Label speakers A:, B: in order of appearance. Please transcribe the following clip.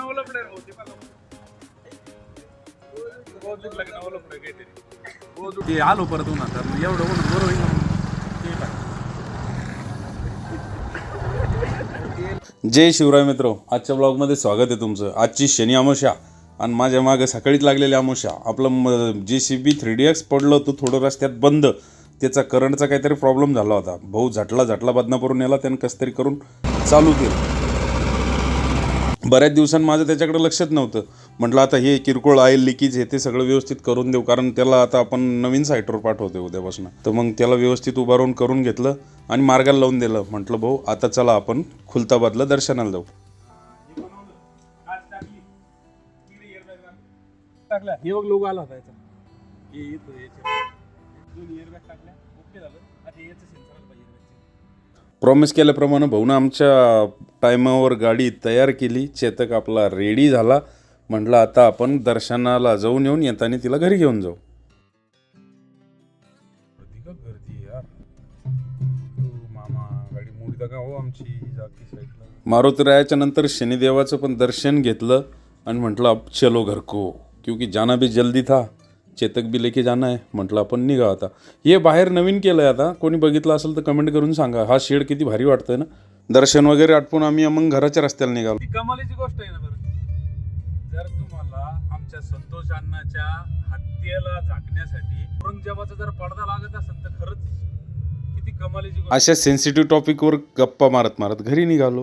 A: लग्नावाला पुढे होते लग्नावाला पुढे काहीतरी ते आलो परत उन्हा तर एवढं ऊन बरोबर
B: जय शिवराय मित्र, आजच्या ब्लॉगमध्ये स्वागत आहे तुमचं। आजची शनी अमावस्या आणि माझ्या मागे सकाळीच लागलेली अमावस्या। आपलं JCB 3DX पडलं होतं थोडं रस्त्यात बंद, त्याचा करंटचा काहीतरी प्रॉब्लेम झाला होता। भाऊ झटला बदनापूरून नेला, त्यानं कसं तरी करून चालू केलं। बऱ्याच दिवसांनी माझं त्याच्याकडे लक्षच नव्हतं। म्हटलं आता हे किरकोळ ऑइल लिकेज हे ते सगळं व्यवस्थित करून देऊ, कारण त्याला आता आपण नवीन साईटवर पाठवतोय उद्यापासून। तर मग त्याला व्यवस्थित उभारून करून घेतलं आणि मार्गाला लावून दिलं। म्हटलं भाऊ आता चला आपण खुलताबादला दर्शनाला जाऊ।
A: टाकल्या हे बघ लोगो आला होता याचा, हे येतो दोन एअरबॅग टाकल्या, ओके झालं। आता याचं सेन्सर पाहिजे।
B: प्रॉमिस केल्याप्रमाणे भाऊनं आमच्या टायमावर गाडी तयार केली, चेतक आपला रेडी झाला। म्हटलं आता आपण दर्शनाला जाऊन येऊन येताना तिला घरी घेऊन जाऊ।
A: गर्दी यार, मामा गाडी मोडी का हो आमची जाती साईडला।
B: मारुतीरायाच्या नंतर शनिदेवाचं पण दर्शन घेतलं आणि म्हटलं अब चलो घर को, क्योंकि जाना भी जल्दी था, चेतक भी लेके जाना है। म्हटलं आपण निघा आता। हे बाहेर नवीन केलंय, आता कोणी बघितलं असेल तर कमेंट करून सांगा। हा शेड किती भारी वाटतंय ना। दर्शन वगैरे आटपून आम्ही मग घराच्या रस्त्याला निघालो।
A: ती कमालीची गोष्ट आहे ना बरं, जर तुम्हाला आमच्या संतोष अण्णाच्या हत्येला झाकण्यासाठी औरंगजेबाचा जर पडदा लागत असेल तर खरंच किती कमालीची गोष्ट।
B: अशा सेन्सिटिव्ह टॉपिकवर गप्पा मारत घरी निघालो।